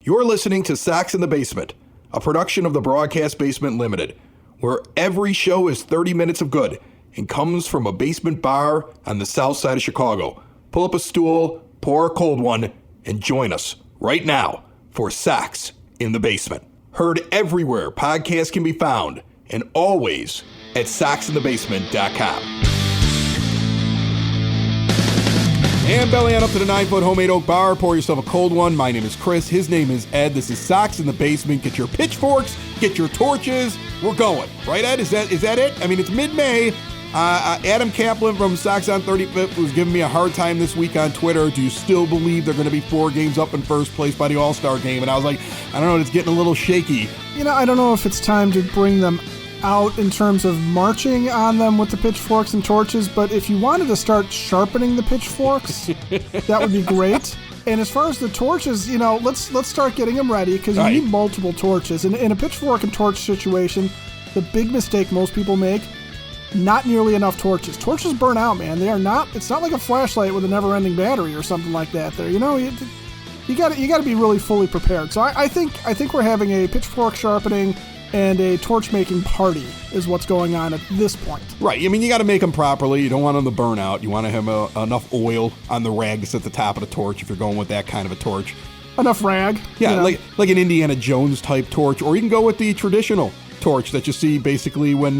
You're listening to Sox in the Basement, a production of the Broadcast Basement Limited, where every show is 30 minutes of good and comes from a basement bar on the south side of Chicago. Pull up a stool, pour a cold one, and join us right now for Sox in the Basement. Heard everywhere podcasts can be found, and always at soxinthebasement.com. And belly on up to the 9-foot homemade oak bar. Pour yourself a cold one. My name is Chris. His name is Ed. This is Sox in the Basement. Get your pitchforks. Get your torches. We're going. Right, Ed? Is that it? I mean, it's mid-May. Adam Kaplan from Sox on 35th was giving me a hard time this week on Twitter. Do you still believe they're going to be 4 games up in first place by the All-Star game? And I was like, I don't know. It's getting a little shaky. You know, I don't know if it's time to bring them out in terms of marching on them with the pitchforks and torches, but if you wanted to start sharpening the pitchforks, that would be great. And as far as the torches, you know, let's start getting them ready, because you need multiple torches. In a pitchfork and torch situation, the big mistake most people make, not nearly enough torches. Torches burn out, man. They are not. It's not like a flashlight with a never-ending battery or something like that. There, you know, you got to be really fully prepared. So I think we're having a pitchfork sharpening and a torch-making party is what's going on at this point. Right. I mean, you got to make them properly. You don't want them to burn out. You want to have enough oil on the rags at the top of the torch if you're going with that kind of a torch. Enough rag. Yeah, you know? like an Indiana Jones type torch, or you can go with the traditional torch that you see basically when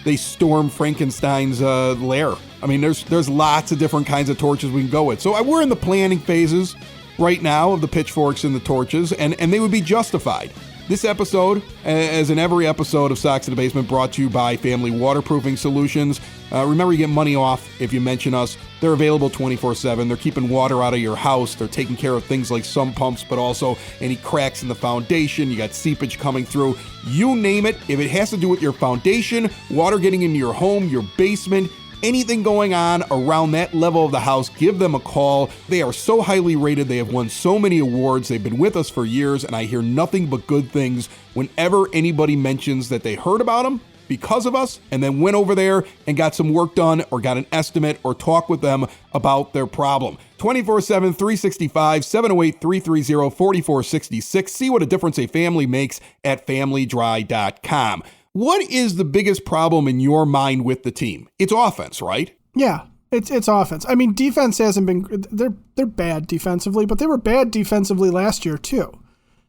they storm Frankenstein's lair. I mean, there's lots of different kinds of torches we can go with. So we're in the planning phases right now of the pitchforks and the torches, and they would be justified. This episode, as in every episode of Sox in the Basement, brought to you by Family Waterproofing Solutions. Remember, you get money off if you mention us. They're available 24/7. They're keeping water out of your house. They're taking care of things like sump pumps, but also any cracks in the foundation. You got seepage coming through. You name it. If it has to do with your foundation, water getting into your home, your basement, anything going on around that level of the house, give them a call. They are so highly rated. They have won so many awards. They've been with us for years, and I hear nothing but good things whenever anybody mentions that they heard about them because of us and then went over there and got some work done or got an estimate or talked with them about their problem. 24/7, 365, 708-330-4466. See what a difference a family makes at familydry.com. What is the biggest problem in your mind with the team? It's offense, right? Yeah, it's offense. I mean, defense hasn't been. They're bad defensively, but they were bad defensively last year too.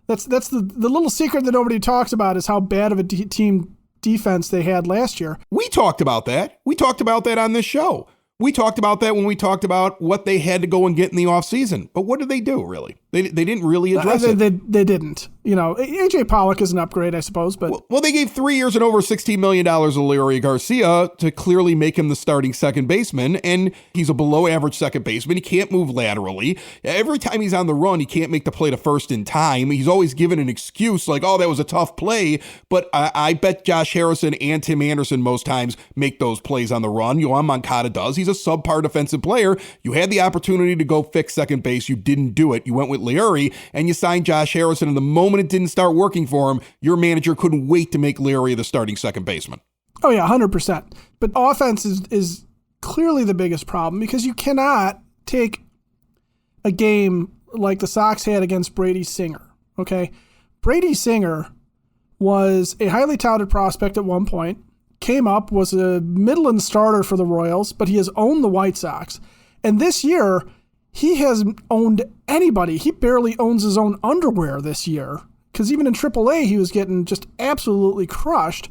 That's the little secret that nobody talks about is how bad of a team defense they had last year. We talked about that. We talked about that on this show. We talked about that when we talked about what they had to go and get in the offseason. But what did they do, really? They didn't really address it. They didn't. You know, A.J. Pollock is an upgrade, I suppose. But well, they gave 3 years and over $16 million to Leury Garcia to clearly make him the starting second baseman. And he's a below-average second baseman. He can't move laterally. Every time he's on the run, he can't make the play to first in time. He's always given an excuse like, oh, that was a tough play. But I bet Josh Harrison and Tim Anderson most times make those plays on the run. Yohan Moncada does. He's a subpar defensive player. You had the opportunity to go fix second base. You didn't do it. You went with Leury, and you signed Josh Harrison. And the moment it didn't start working for him, your manager couldn't wait to make Leury the starting second baseman. Oh, yeah, 100%. But offense is clearly the biggest problem, because you cannot take a game like the Sox had against Brady Singer, okay? Brady Singer was a highly touted prospect at one point, came up, was a Midland starter for the Royals, but he has owned the White Sox. And this year, he hasn't owned anybody. He barely owns his own underwear this year, because even in AAA, he was getting just absolutely crushed.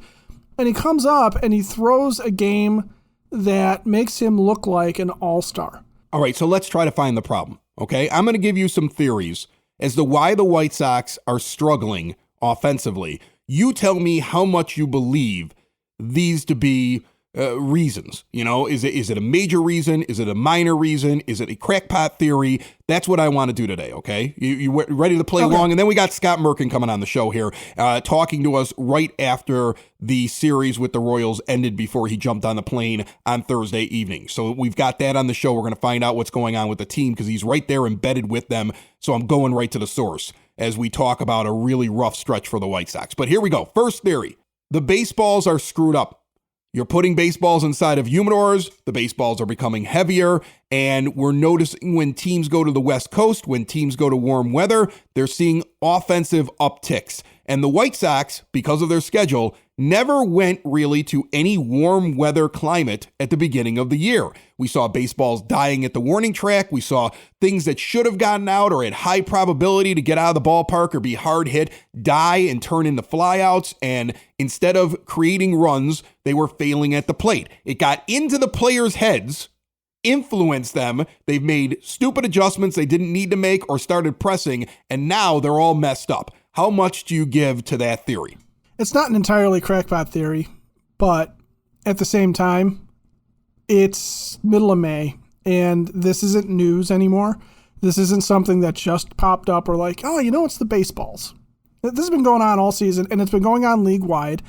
And he comes up and he throws a game that makes him look like an all-star. All right, so let's try to find the problem, okay? I'm going to give you some theories as to why the White Sox are struggling offensively. You tell me how much you believe these to be reasons. You know, is it a major reason? Is it a minor reason? Is it a crackpot theory? That's what I want to do today, okay? You ready to play along? And then we got Scott Merkin coming on the show here, talking to us right after the series with the Royals ended before he jumped on the plane on Thursday evening. So we've got that on the show. We're going to find out what's going on with the team because he's right there embedded with them. So I'm going right to the source as we talk about a really rough stretch for the White Sox. But here we go. First theory. The baseballs are screwed up. You're putting baseballs inside of humidors. The baseballs are becoming heavier, and we're noticing when teams go to the West Coast, when teams go to warm weather, they're seeing offensive upticks. And the White Sox, because of their schedule, never went really to any warm weather climate at the beginning of the year. We saw baseballs dying at the warning track. We saw things that should have gotten out or had high probability to get out of the ballpark or be hard hit die and turn into flyouts. And instead of creating runs, they were failing at the plate. It got into the players' heads, influenced them. They've made stupid adjustments they didn't need to make or started pressing, and now they're all messed up. How much do you give to that theory? It's not an entirely crackpot theory, but at the same time, it's middle of May, and this isn't news anymore. This isn't something that just popped up or like, oh, it's the baseballs. This has been going on all season, and it's been going on league-wide,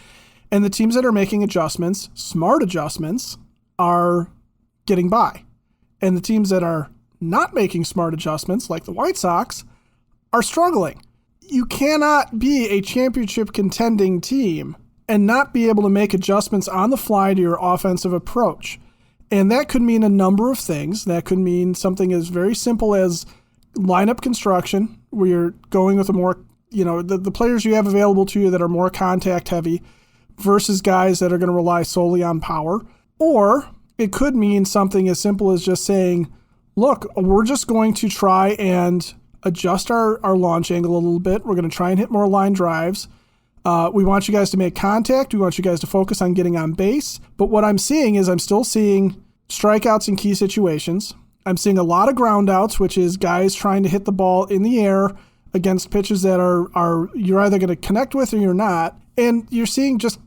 and the teams that are making adjustments, smart adjustments, are getting by. And the teams that are not making smart adjustments, like the White Sox, are struggling. You cannot be a championship contending team and not be able to make adjustments on the fly to your offensive approach. And that could mean a number of things. That could mean something as very simple as lineup construction, where you're going with a more, the players you have available to you that are more contact heavy versus guys that are going to rely solely on power. Or it could mean something as simple as just saying, look, we're just going to try and adjust our launch angle a little bit. We're going to try and hit more line drives. We want you guys to make contact. We want you guys to focus on getting on base. But what I'm seeing is I'm still seeing strikeouts in key situations. I'm seeing a lot of ground outs, which is guys trying to hit the ball in the air against pitches that are you're either going to connect with or you're not. And you're seeing just,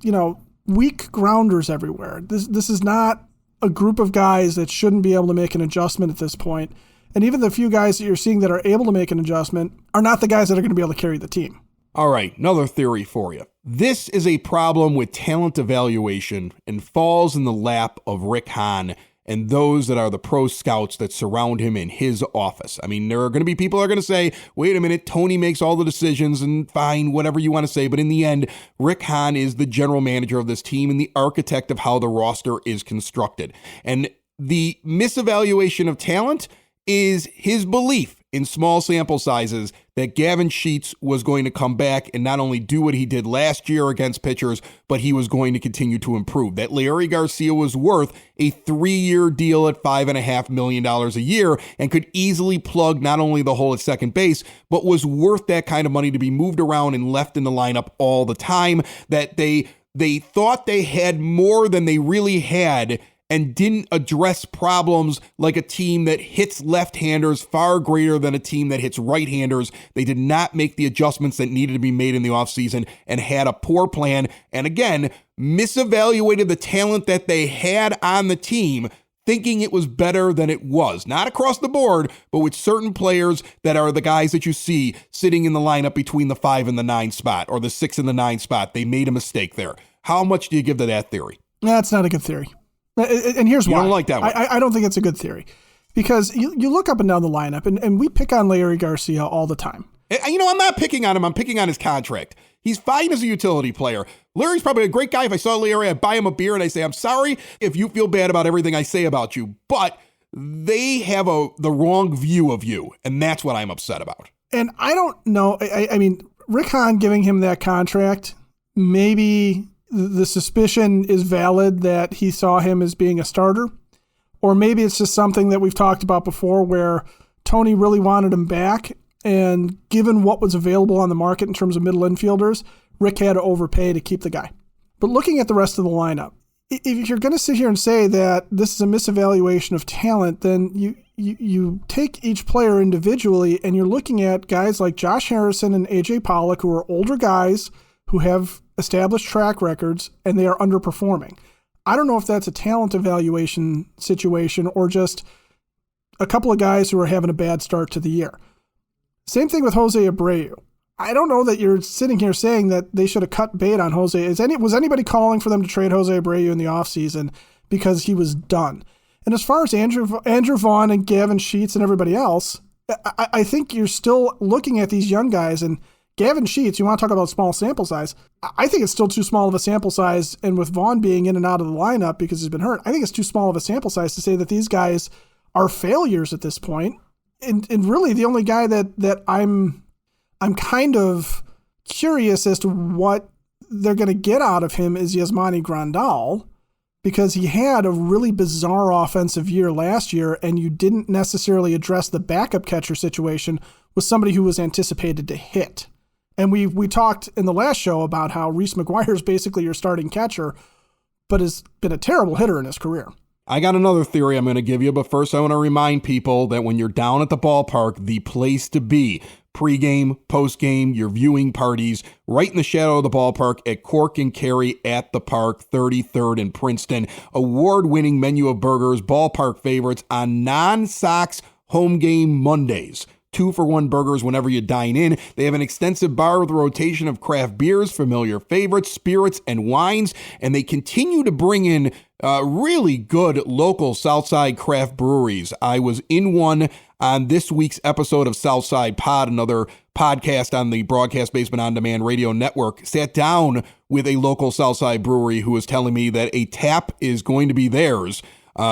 weak grounders everywhere. This is not a group of guys that shouldn't be able to make an adjustment at this point. And even the few guys that you're seeing that are able to make an adjustment are not the guys that are going to be able to carry the team. All right, another theory for you. This is a problem with talent evaluation and falls in the lap of Rick Hahn and those that are the pro scouts that surround him in his office. I mean, there are going to be people who are going to say, wait a minute, Tony makes all the decisions and fine, whatever you want to say. But in the end, Rick Hahn is the general manager of this team and the architect of how the roster is constructed. And the misevaluation of talent is his belief in small sample sizes that Gavin Sheets was going to come back and not only do what he did last year against pitchers, but he was going to continue to improve. That Larry Garcia was worth a 3-year deal at $5.5 million a year and could easily plug not only the hole at second base, but was worth that kind of money to be moved around and left in the lineup all the time. That they thought they had more than they really had and didn't address problems like a team that hits left-handers far greater than a team that hits right-handers. They did not make the adjustments that needed to be made in the offseason and had a poor plan. And again, misevaluated the talent that they had on the team, thinking it was better than it was. Not across the board, but with certain players that are the guys that you see sitting in the lineup between the 5 and the 9 spot or the 6 and the 9 spot. They made a mistake there. How much do you give to that theory? That's not a good theory. And here's why. You don't like that one. I don't think it's a good theory. Because you look up and down the lineup, and we pick on Larry Garcia all the time. I'm not picking on him. I'm picking on his contract. He's fine as a utility player. Larry's probably a great guy. If I saw Larry, I'd buy him a beer and I say, I'm sorry if you feel bad about everything I say about you. But they have the wrong view of you, and that's what I'm upset about. And I don't know. I mean, Rick Hahn giving him that contract, maybe the suspicion is valid that he saw him as being a starter, or maybe it's just something that we've talked about before where Tony really wanted him back, and given what was available on the market in terms of middle infielders, Rick had to overpay to keep the guy. But looking at the rest of the lineup, if you're going to sit here and say that this is a misevaluation of talent, then you take each player individually and you're looking at guys like Josh Harrison and AJ Pollock, who are older guys who have established track records, and they are underperforming. I don't know if that's a talent evaluation situation or just a couple of guys who are having a bad start to the year. Same thing with Jose Abreu. I don't know that you're sitting here saying that they should have cut bait on Jose. Was anybody calling for them to trade Jose Abreu in the offseason because he was done? And as far as Andrew Vaughn and Gavin Sheets and everybody else, I think you're still looking at these young guys, and Gavin Sheets, you want to talk about small sample size. I think it's still too small of a sample size. And with Vaughn being in and out of the lineup because he's been hurt, I think it's too small of a sample size to say that these guys are failures at this point. And really the only guy that I'm kind of curious as to what they're going to get out of him is Yasmani Grandal, because he had a really bizarre offensive year last year, and you didn't necessarily address the backup catcher situation with somebody who was anticipated to hit. And we talked in the last show about how Reese McGuire is basically your starting catcher, but has been a terrible hitter in his career. I got another theory I'm going to give you, but first I want to remind people that when you're down at the ballpark, the place to be, pregame, postgame, your viewing parties, right in the shadow of the ballpark at Cork and Carry at the Park, 33rd and Princeton. Award-winning menu of burgers, ballpark favorites on non-Sox home game Mondays. 2-for-1 burgers whenever you dine in. They have an extensive bar with a rotation of craft beers, familiar favorites, spirits, and wines, and they continue to bring in really good local Southside craft breweries. I was in one on this week's episode of Southside Pod, another podcast on the Broadcast Basement On Demand Radio Network. Sat down with a local Southside brewery who was telling me that a tap is going to be theirs.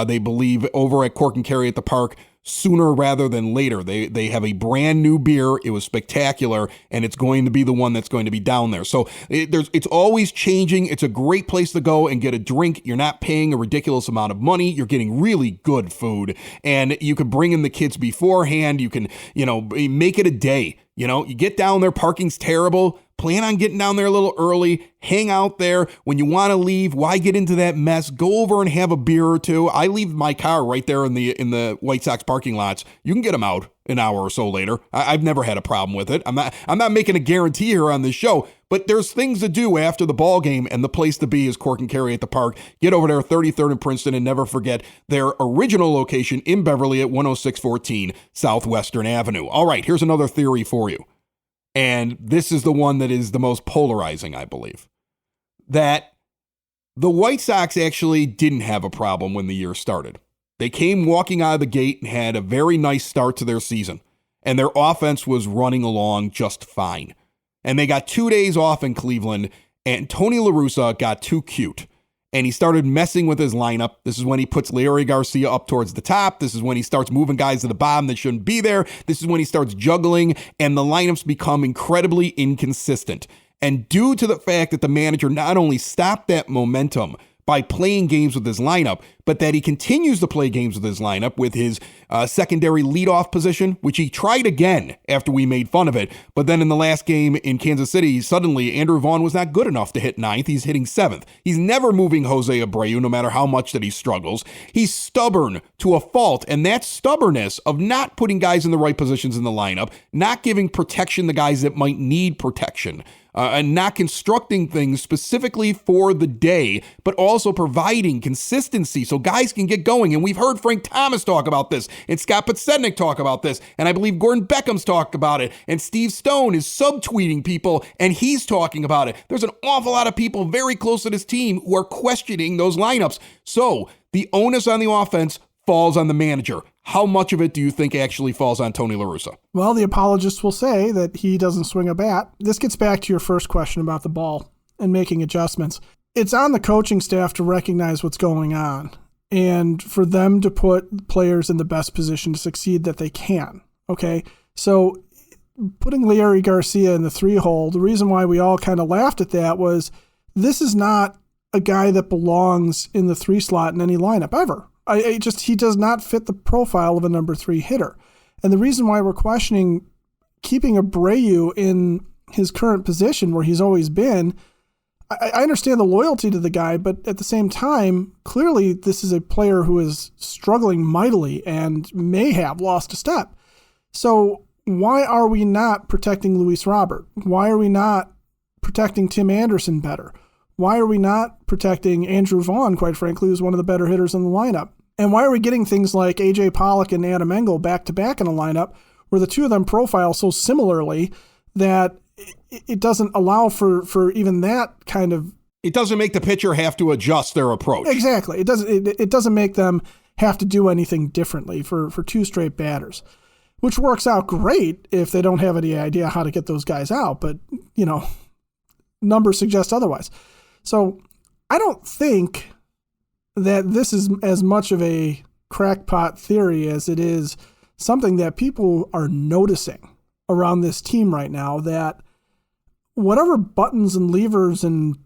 They believe over at Cork and Carry at the Park sooner rather than later. They have a brand new beer. It was spectacular, and it's going to be the one that's going to be down there. So it's always changing. It's a great place to go and get a drink. You're not paying a ridiculous amount of money. You're getting really good food, and you can bring in the kids beforehand. You can, make it a day. You get down there, parking's terrible. Plan on getting down there a little early, hang out there. When you want to leave, why get into that mess? Go over and have a beer or two. I leave my car right there in the White Sox parking lots. You can get them out an hour or so later. I've never had a problem with it. I'm not making a guarantee here on this show, but there's things to do after the ball game, and the place to be is Cork and Carry at the Park. Get over there, 33rd and Princeton, and never forget their original location in Beverly at 10614 Southwestern Avenue. All right, here's another theory for you. And this is the one that is the most polarizing, I believe, that the White Sox actually didn't have a problem when the year started. They came walking out of the gate and had a very nice start to their season, and their offense was running along just fine. And they got 2 days off in Cleveland, and Tony La Russa got too cute. And he started messing with his lineup. This is when he puts Leury Garcia up towards the top. This is when he starts moving guys to the bottom that shouldn't be there. This is when he starts juggling, and the lineups become incredibly inconsistent. And due to the fact that the manager not only stopped that momentum by playing games with his lineup, but that he continues to play games with his lineup with his secondary leadoff position, which he tried again after we made fun of it. But then in the last game in Kansas City, suddenly Andrew Vaughn was not good enough to hit ninth. He's hitting seventh. He's never moving Jose Abreu, no matter how much that he struggles. He's stubborn to a fault, and that stubbornness of not putting guys in the right positions in the lineup, not giving protection to guys that might need protection, and not constructing things specifically for the day, but also providing consistency so guys can get going. And we've heard Frank Thomas talk about this, and Scott Podsednik talk about this, and I believe Gordon Beckham's talked about it, and Steve Stone is subtweeting people, and he's talking about it. There's an awful lot of people very close to this team who are questioning those lineups. So the onus on the offense falls on the manager. How much of it do you think actually falls on Tony La Russa? Well, the apologists will say that he doesn't swing a bat. This gets back to your first question about the ball and making adjustments. It's on the coaching staff to recognize what's going on and for them to put players in the best position to succeed that they can. Okay, so putting Leury Garcia in the 3-hole, the reason why we all kind of laughed at that was this is not a guy that belongs in the 3 slot in any lineup ever. He does not fit the profile of a number 3 hitter. And the reason why we're questioning keeping Abreu in his current position where he's always been, I understand the loyalty to the guy, but at the same time, clearly this is a player who is struggling mightily and may have lost a step. So why are we not protecting Luis Robert? Why are we not protecting Tim Anderson better? Why are we not protecting Andrew Vaughn, quite frankly, who's one of the better hitters in the lineup? And why are we getting things like A.J. Pollock and Adam Engel back-to-back in a lineup where the two of them profile so similarly that it doesn't allow for even that kind of... It doesn't make the pitcher have to adjust their approach. Exactly. It doesn't make them have to do anything differently for 2 straight batters. which works out great if they don't have any idea how to get those guys out. But, numbers suggest otherwise. So I don't think that this is as much of a crackpot theory as it is something that people are noticing around this team right now, that whatever buttons and levers and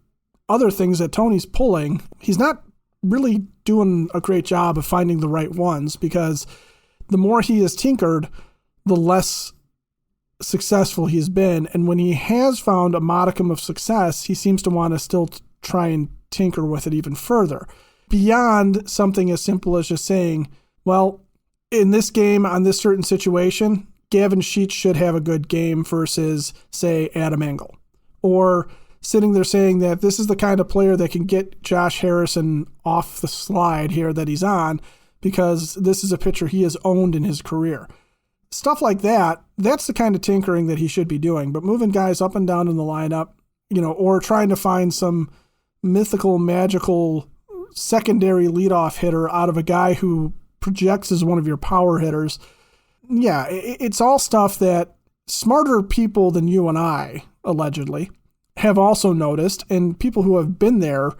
other things that Tony's pulling, he's not really doing a great job of finding the right ones, because the more he has tinkered, the less successful he's been. And when he has found a modicum of success, he seems to want to still try and tinker with it even further, beyond something as simple as just saying, well, in this game, on this certain situation, Gavin Sheets should have a good game versus, say, Adam Engel. Or sitting there saying that this is the kind of player that can get Josh Harrison off the slide here that he's on, because this is a pitcher he has owned in his career. Stuff like that, that's the kind of tinkering that he should be doing. But moving guys up and down in the lineup, or trying to find some mythical, magical secondary leadoff hitter out of a guy who projects as one of your power hitters. Yeah, it's all stuff that smarter people than you and I, allegedly, have also noticed, and people who have been there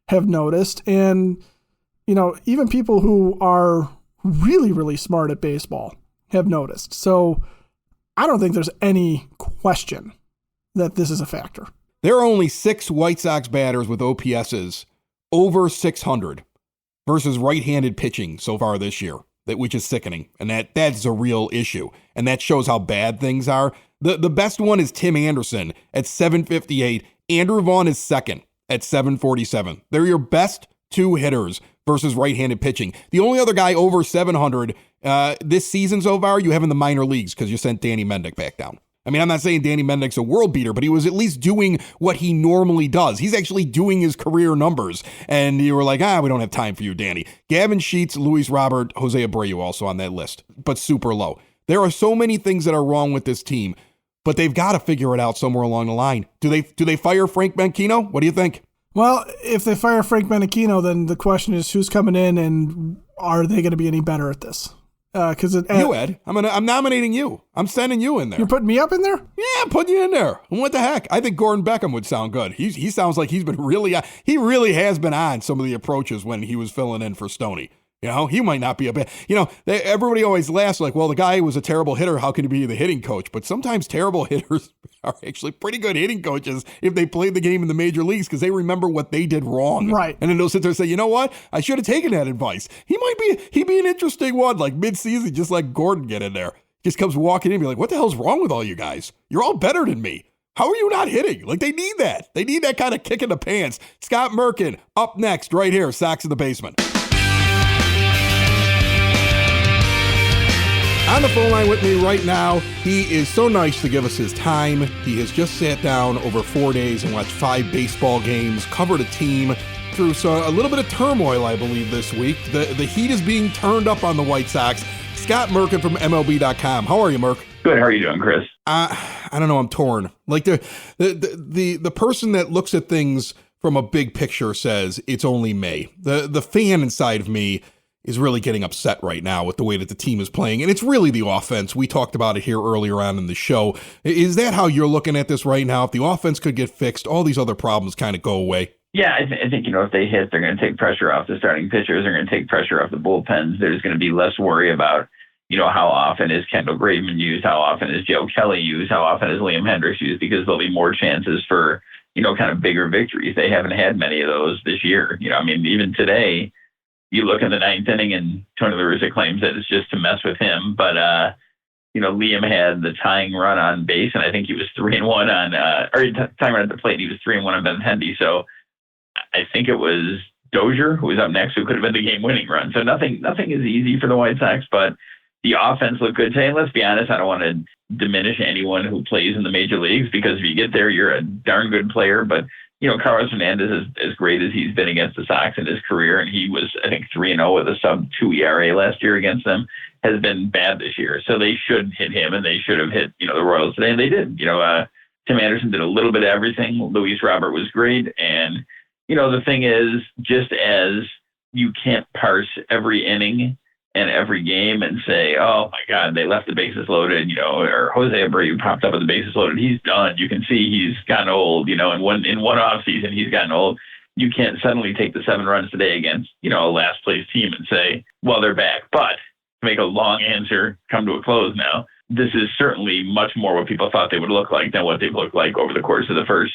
have noticed, and, even people who are really, really smart at baseball have noticed. So I don't think there's any question that this is a factor. There are only 6 White Sox batters with OPSs over 600 versus right-handed pitching so far this year, which is sickening. And that's a real issue. And that shows how bad things are. The best one is Tim Anderson at 758. Andrew Vaughn is second at 747. They're your best 2 hitters versus right-handed pitching. The only other guy over 700 this season so far you have in the minor leagues, because you sent Danny Mendick back down. I mean, I'm not saying Danny Mendick's a world beater, but he was at least doing what he normally does. He's actually doing his career numbers. And you were like, we don't have time for you, Danny. Gavin Sheets, Luis Robert, Jose Abreu also on that list, but super low. There are so many things that are wrong with this team, but they've got to figure it out somewhere along the line. Do they fire Frank Menchino? What do you think? Well, if they fire Frank Menchino, then the question is who's coming in and are they going to be any better at this? You, Ed, I'm nominating you. I'm sending you in there. You're putting me up in there? Yeah, I'm putting you in there. And what the heck? I think Gordon Beckham would sound good. He sounds like he really has been on some of the approaches when he was filling in for Stoney. He might not be a bad, everybody always laughs like, well, the guy was a terrible hitter. How can he be the hitting coach? But sometimes terrible hitters are actually pretty good hitting coaches if they played the game in the major leagues, because they remember what they did wrong. Right. And then they'll sit there and say, you know what? I should have taken that advice. He'd be an interesting one, like mid-season, just like Gordon get in there. Just comes walking in and be like, what the hell's wrong with all you guys? You're all better than me. How are you not hitting? Like, they need that. They need that kind of kick in the pants. Scott Merkin up next right here, Sox in the Basement. On the phone line with me right now, he is so nice to give us his time. He has just sat down over 4 days and watched 5 baseball games, covered a team through a little bit of turmoil, I believe, this week. The heat is being turned up on the White Sox. Scott Merkin from MLB.com. How are you, Merk? Good. How are you doing, Chris? I don't know. I'm torn. Like the person that looks at things from a big picture says it's only May. The fan inside of me is really getting upset right now with the way that the team is playing. And it's really the offense. We talked about it here earlier on in the show. Is that how you're looking at this right now? If the offense could get fixed, all these other problems kind of go away. Yeah, I think, if they hit, they're going to take pressure off the starting pitchers. They're going to take pressure off the bullpens. There's going to be less worry about, how often is Kendall Graveman used? How often is Joe Kelly used? How often is Liam Hendricks used? Because there'll be more chances for, kind of bigger victories. They haven't had many of those this year. Even today, you look in the 9th inning and Tony La Russa claims that it's just to mess with him. But, Liam had the tying run on base, and I think he was 3-1 on, tying run at the plate. He was 3-1 on Benintendi. So I think it was Dozier who was up next, who could have been the game-winning run. So nothing is easy for the White Sox, but the offense looked good today. And let's be honest, I don't want to diminish anyone who plays in the major leagues, because if you get there, you're a darn good player. But Carlos Hernandez is as great as he's been against the Sox in his career, and he was, I think, 3-0 with a sub-2 ERA last year against them, has been bad this year. So they should hit him, and they should have hit, the Royals today, and they did. Tim Anderson did a little bit of everything. Luis Robert was great, and, the thing is, just as you can't parse every inning in every game and say, oh my God, they left the bases loaded, or Jose Abreu popped up with the bases loaded. He's done. You can see he's gotten old, in one off season, he's gotten old. You can't suddenly take the 7 runs today against, a last place team and say, well, they're back. But to make a long answer come to a close now, this is certainly much more what people thought they would look like than what they've looked like over the course of the first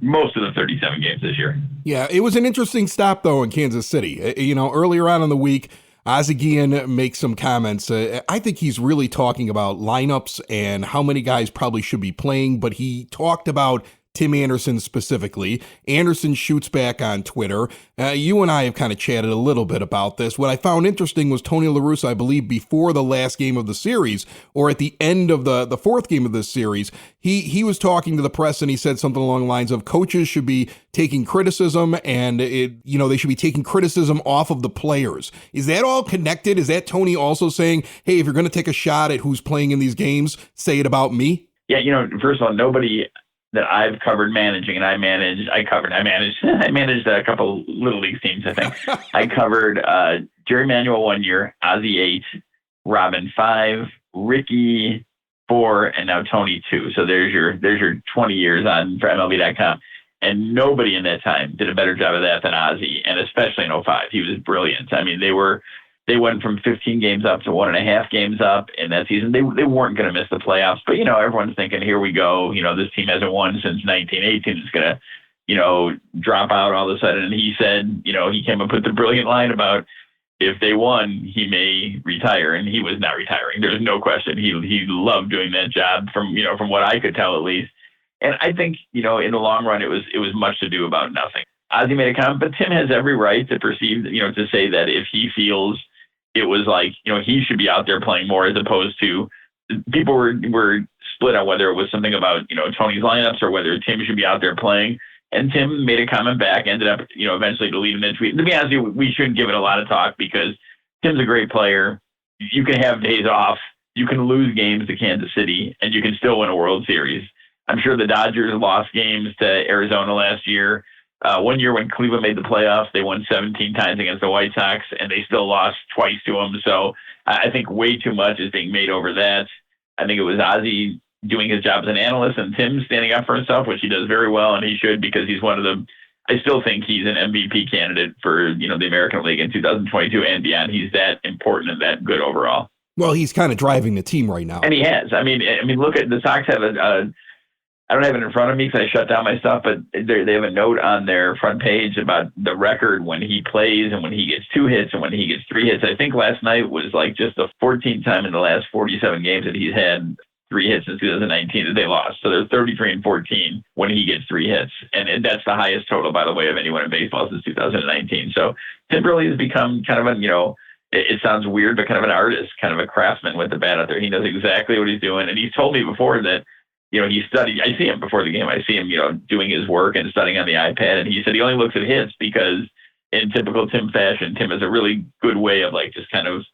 most of the 37 games this year. Yeah, it was an interesting stop, though, in Kansas City. Earlier on in the week, Ozzie Guillen makes some comments. I think he's really talking about lineups and how many guys probably should be playing, but he talked about Tim Anderson specifically. Anderson shoots back on Twitter. You and I have kind of chatted a little bit about this. What I found interesting was Tony La Russa, I believe, before the last game of the series, or at the end of the fourth game of this series, he was talking to the press and he said something along the lines of coaches should be taking criticism and they should be taking criticism off of the players. Is that all connected? Is that Tony also saying, hey, if you're going to take a shot at who's playing in these games, say it about me? Yeah, first of all, nobody that I've covered managing, and I managed a couple little league teams, I think. I covered Jerry Manuel 1 year, Ozzie 8, Robin 5, Ricky 4, and now Tony 2. So there's your 20 years on for MLB.com. And nobody in that time did a better job of that than Ozzie, and especially in 05. He was brilliant. I mean, they went from 15 games up to 1.5 games up in that season. They weren't going to miss the playoffs, but everyone's thinking, here we go. This team hasn't won since 1918. It's going to, drop out all of a sudden. And he said, he came up with the brilliant line about if they won, he may retire, and he was not retiring. There's no question. He loved doing that job from what I could tell at least. And I think, in the long run, it was much to do about nothing. Ozzie made a comment, but Tim has every right to perceive, to say that if he feels it was like, he should be out there playing more, as opposed to people were split on whether it was something about, Tony's lineups or whether Tim should be out there playing. And Tim made a comment back, ended up, eventually deleting the tweet. To be honest with you, we shouldn't give it a lot of talk because Tim's a great player. You can have days off. You can lose games to Kansas City and you can still win a World Series. I'm sure the Dodgers lost games to Arizona last year. 1 year when Cleveland made the playoffs, they won 17 times against the White Sox, and they still lost twice to them. So I think way too much is being made over that. I think it was Ozzie doing his job as an analyst and Tim standing up for himself, which he does very well, and he should, because he's one of the – I still think he's an MVP candidate for, the American League in 2022 and beyond. He's that important and that good overall. Well, he's kind of driving the team right now. And he has. I mean, look at the Sox have I don't have it in front of me because I shut down my stuff, but they have a note on their front page about the record when he plays and when he gets 2 hits and when he gets 3 hits. I think last night was like just the 14th time in the last 47 games that he's had 3 hits since 2019 that they lost. So they're 33-14 when he gets 3 hits. And that's the highest total, by the way, of anyone in baseball since 2019. So Tim really has become kind of it sounds weird, but kind of an artist, kind of a craftsman with the bat out there. He knows exactly what he's doing. And he's told me before that, he studied. I see him before the game. I see him, doing his work and studying on the iPad. And he said he only looks at hits because in typical Tim fashion, Tim has a really good way of just kind of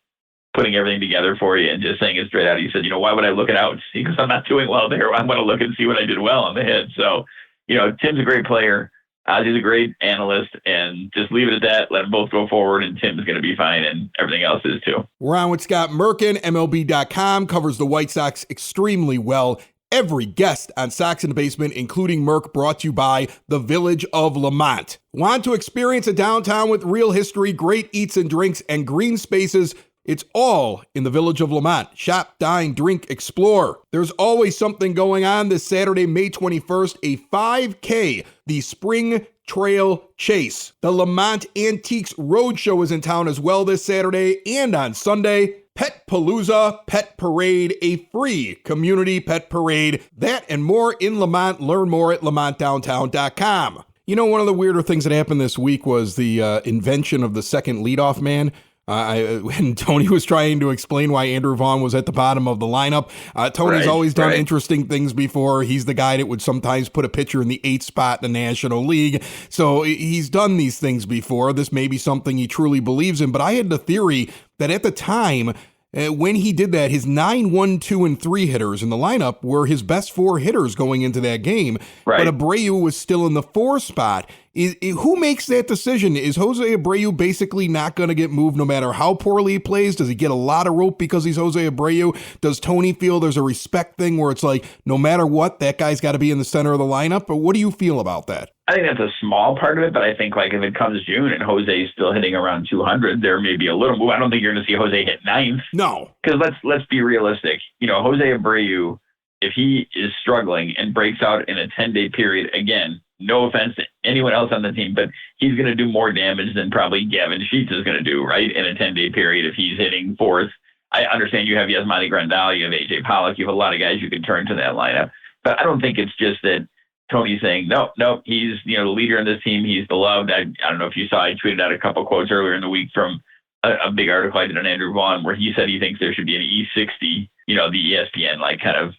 putting everything together for you and just saying it straight out. He said, why would I look at outs? Because I'm not doing well there. I'm going to look and see what I did well on the hit. So, Tim's a great player. Ozzie's a great analyst, and just leave it at that. Let them both go forward, and Tim's going to be fine, and everything else is too. We're on with Scott Merkin. MLB.com covers the White Sox extremely well. Every guest on Sox in the Basement, including Merck, brought to you by the Village of Lamont. Want to experience a downtown with real history, great eats and drinks, and green spaces? It's all in the Village of Lamont. Shop, dine, drink, explore. There's always something going on this Saturday, May 21st, a 5K, the Spring Trail Chase. The Lamont Antiques Roadshow is in town as well this Saturday and on Sunday. Pet Palooza, Pet Parade, a free community pet parade. That and more in Lamont. Learn more at lamontdowntown.com. One of the weirder things that happened this week was the invention of the second leadoff man. When Tony was trying to explain why Andrew Vaughn was at the bottom of the lineup, Tony's always done interesting things before. He's the guy that would sometimes put a pitcher in the 8th spot in the National League. So he's done these things before. This may be something he truly believes in, but I had the theory that at the time, when he did that, his 9, 1, 2, and 3 hitters in the lineup were his best 4 hitters going into that game. Right. But Abreu was still in the 4 spot. Who makes that decision? Is Jose Abreu basically not going to get moved no matter how poorly he plays? Does he get a lot of rope because he's Jose Abreu? Does Tony feel there's a respect thing where it's like, no matter what, that guy's got to be in the center of the lineup? But what do you feel about that? I think that's a small part of it, but I think like if it comes June and Jose's still hitting around 200, there may be a little move. I don't think you're going to see Jose hit ninth. No. Because let's be realistic. Jose Abreu, if he is struggling and breaks out in a 10-day period, again, no offense to anyone else on the team, but he's going to do more damage than probably Gavin Sheets is going to do, right, in a 10-day period if he's hitting fourth. I understand you have Yasmani Grandal, you have A.J. Pollock, you have a lot of guys you can turn to that lineup. But I don't think it's just that Tony's saying, no, he's the leader in this team. He's beloved. I don't know if you saw, I tweeted out a couple quotes earlier in the week from a big article I did on Andrew Vaughn where he said he thinks there should be an E60, the ESPN, like kind of,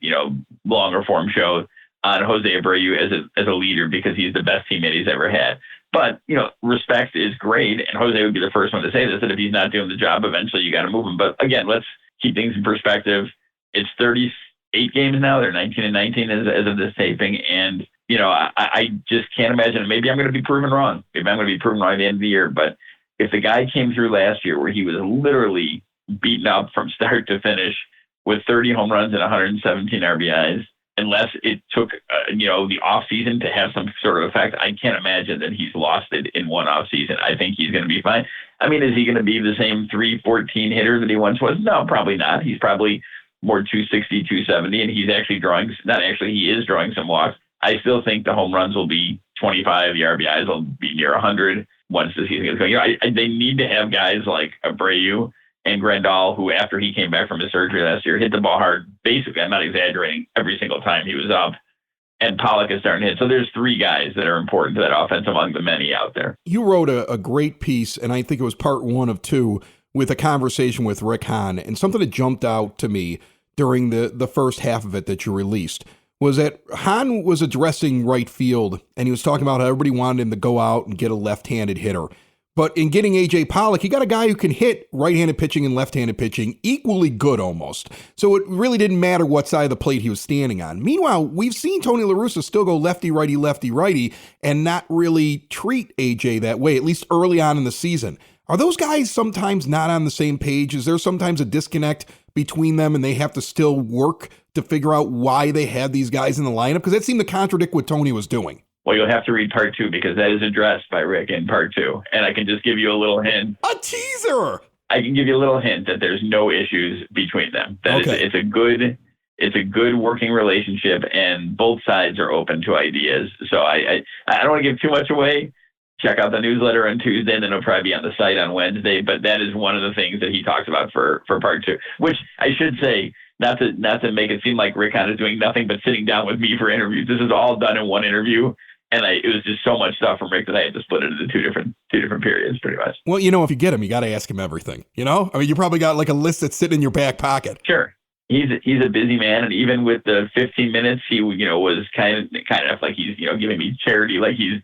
longer form show on Jose Abreu as a leader because he's the best teammate he's ever had. But, respect is great. And Jose would be the first one to say this, that if he's not doing the job, eventually you got to move him. But again, let's keep things in perspective. It's 38 games now. They're 19-19 as of this taping. And, I just can't imagine. Maybe I'm going to be proven wrong. Maybe I'm going to be proven wrong at the end of the year. But if the guy came through last year where he was literally beaten up from start to finish with 30 home runs and 117 RBIs, unless it took, the offseason to have some sort of effect, I can't imagine that he's lost it in one offseason. I think he's going to be fine. I mean, is he going to be the same 314 hitter that he once was? No, probably not. He's probably more 260, 270, and he is drawing some walks. I still think the home runs will be 25. The RBIs will be near 100 once the season gets going. They need to have guys like Abreu and Grandal, who after he came back from his surgery last year, hit the ball hard. Basically, I'm not exaggerating, every single time he was up. And Pollock is starting to hit. So there's three guys that are important to that offense among the many out there. You wrote a great piece, and I think it was part 1 of 2, with a conversation with Rick Hahn. And something that jumped out to me during the first half of it that you released was that Hahn was addressing right field, and he was talking about how everybody wanted him to go out and get a left-handed hitter. But in getting A.J. Pollock, he got a guy who can hit right-handed pitching and left-handed pitching equally good almost. So it really didn't matter what side of the plate he was standing on. Meanwhile, we've seen Tony La Russa still go lefty-righty, and not really treat A.J. that way, at least early on in the season. Are those guys sometimes not on the same page? Is there sometimes a disconnect between them and they have to still work to figure out why they had these guys in the lineup? Because that seemed to contradict what Tony was doing. Well, you'll have to read part 2 because that is addressed by Rick in part 2. And I can just give you a little hint. A teaser! I can give you a little hint that there's no issues between them. That okay. It's a good working relationship, and both sides are open to ideas. So I don't want to give too much away. Check out the newsletter on Tuesday, and then it'll probably be on the site on Wednesday. But that is one of the things that he talks about for part 2, which I should say, not to make it seem like Rick Hahn is doing nothing but sitting down with me for interviews. This is all done in one interview. And it was just so much stuff from Rick that I had to split it into two different periods, pretty much. Well, if you get him, you got to ask him everything. I mean, you probably got like a list that's sitting in your back pocket. Sure, he's a busy man, and even with the 15 minutes, he was kind of like he's giving me charity, like he's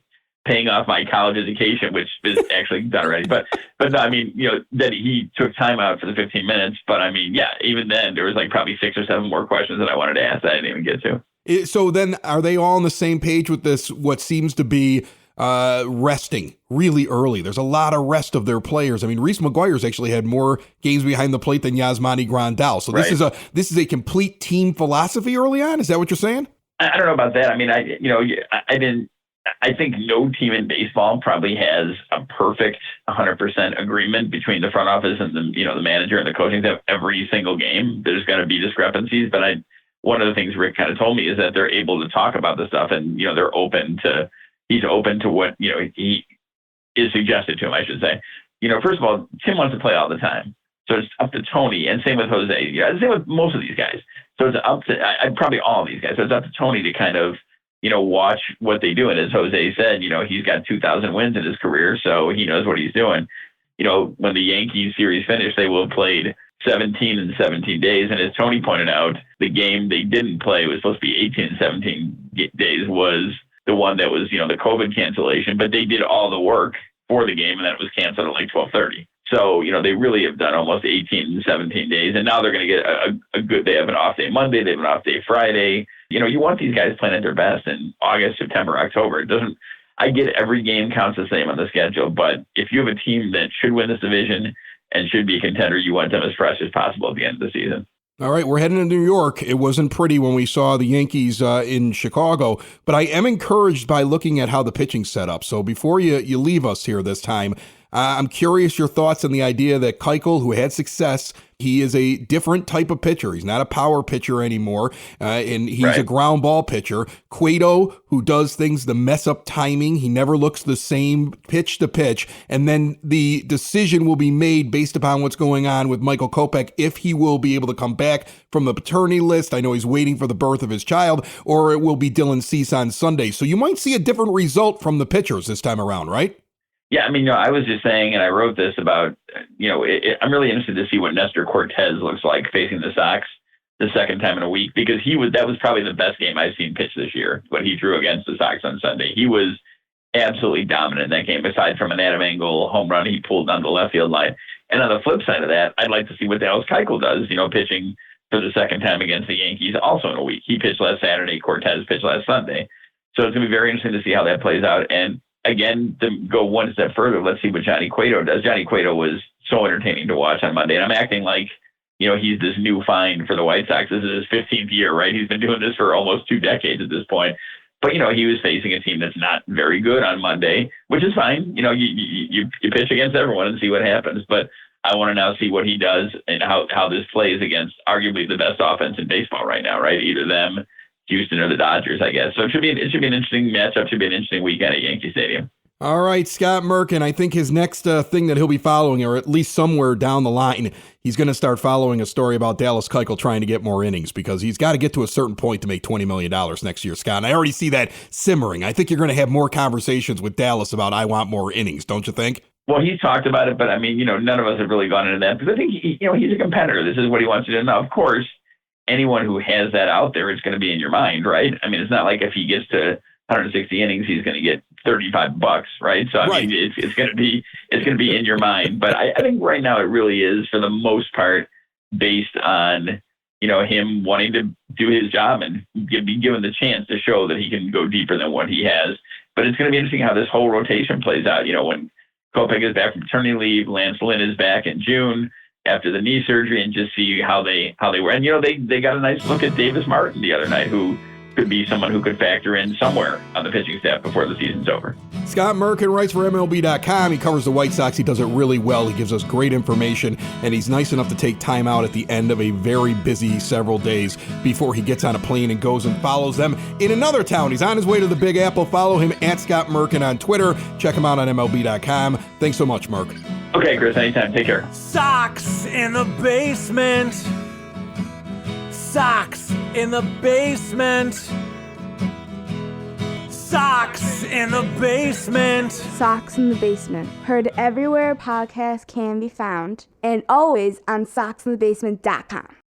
paying off my college education, which is actually done already. But no, I mean, that he took time out for the 15 minutes. But I mean, yeah, even then there was like probably 6 or 7 more questions that I wanted to ask that I didn't even get to. So then are they all on the same page with this, what seems to be resting really early? There's a lot of rest of their players. I mean, Reese McGuire's actually had more games behind the plate than Yasmani Grandal. So this is a complete team philosophy early on. Is that what you're saying? I don't know about that. I mean, I think no team in baseball probably has a perfect 100% agreement between the front office and the manager and the coaching staff every single game. There's going to be discrepancies, but one of the things Rick kind of told me is that they're able to talk about this stuff, and he's open to what he is suggested to him, I should say. First of all, Tim wants to play all the time, so it's up to Tony, and same with Jose. Same with most of these guys. So it's up to probably all of these guys. So it's up to Tony to kind of watch what they do. And as Jose said, he's got 2,000 wins in his career, so he knows what he's doing. When the Yankees series finished, they will have played 17 in 17 days. And as Tony pointed out, the game they didn't play was supposed to be 18 and 17 days was the one that was, the COVID cancellation, but they did all the work for the game, and then it was canceled at like 12:30. So, they really have done almost 18 and 17 days. And now they're going to get they have an off day Monday, they have an off day Friday. You want these guys playing at their best in August, September, October. I get every game counts the same on the schedule, but if you have a team that should win this division and should be a contender, you want them as fresh as possible at the end of the season. All right, we're heading to New York. It wasn't pretty when we saw the Yankees in Chicago, but I am encouraged by looking at how the pitching's set up. So before you leave us here this time, I'm curious your thoughts on the idea that Keuchel, who had success, he is a different type of pitcher. He's not a power pitcher anymore, and he's a ground ball pitcher. Cueto, who does things to mess up timing. He never looks the same pitch to pitch. And then the decision will be made based upon what's going on with Michael Kopech, if he will be able to come back from the paternity list. I know he's waiting for the birth of his child, or it will be Dylan Cease on Sunday. So you might see a different result from the pitchers this time around, right? Yeah, I mean, I was just saying, and I wrote this about, I'm really interested to see what Nestor Cortez looks like facing the Sox the second time in a week, because that was probably the best game I've seen pitch this year, what he drew against the Sox on Sunday. He was absolutely dominant in that game, aside from an Adam Engel home run he pulled down the left field line. And on the flip side of that, I'd like to see what Dallas Keuchel does, pitching for the second time against the Yankees also in a week. He pitched last Saturday, Cortez pitched last Sunday. So it's going to be very interesting to see how that plays out. And again, to go one step further, let's see what Johnny Cueto does. Johnny Cueto was so entertaining to watch on Monday, and I'm acting like, he's this new find for the White Sox. This is his 15th year, right? He's been doing this for almost 2 decades at this point. But, he was facing a team that's not very good on Monday, which is fine. You pitch against everyone and see what happens. But I want to now see what he does and how this plays against arguably the best offense in baseball right now, right? Either them, Houston, or the Dodgers, I guess. So it should be an interesting matchup. Should be an interesting weekend at Yankee Stadium. All right, Scott Merkin, I think his next thing that he'll be following, or at least somewhere down the line, he's going to start following a story about Dallas Keuchel trying to get more innings, because he's got to get to a certain point to make $20 million next year, Scott. And I already see that simmering. I think you're going to have more conversations with Dallas about I want more innings, don't you think? Well, he's talked about it, but I mean, none of us have really gone into that, because I think he's a competitor. This is what he wants to do. Now, of course, anyone who has that out there, it's going to be in your mind, right? I mean, it's not like if he gets to 160 innings, he's going to get $35, right? So I mean, it's going to be in your mind. But I think right now it really is, for the most part, based on him wanting to do his job and be given the chance to show that he can go deeper than what he has. But it's going to be interesting how this whole rotation plays out. When Kopech is back from paternity leave, Lance Lynn is back in June after the knee surgery, and just see how they were. And they got a nice look at Davis Martin the other night, who could be someone who could factor in somewhere on the pitching staff before the season's over. Scott Merkin writes for MLB.com. He covers the White Sox. He does it really well. He gives us great information, and he's nice enough to take time out at the end of a very busy several days before he gets on a plane and goes and follows them in another town. He's on his way to the Big Apple. Follow him at Scott Merkin on Twitter. Check him out on MLB.com. Thanks so much, Merk. Okay, Chris, anytime. Take care. Sox in the basement. Sox in the basement. Sox in the basement. Sox in the Basement. Heard everywhere podcasts can be found, and always on soxinthebasement.com.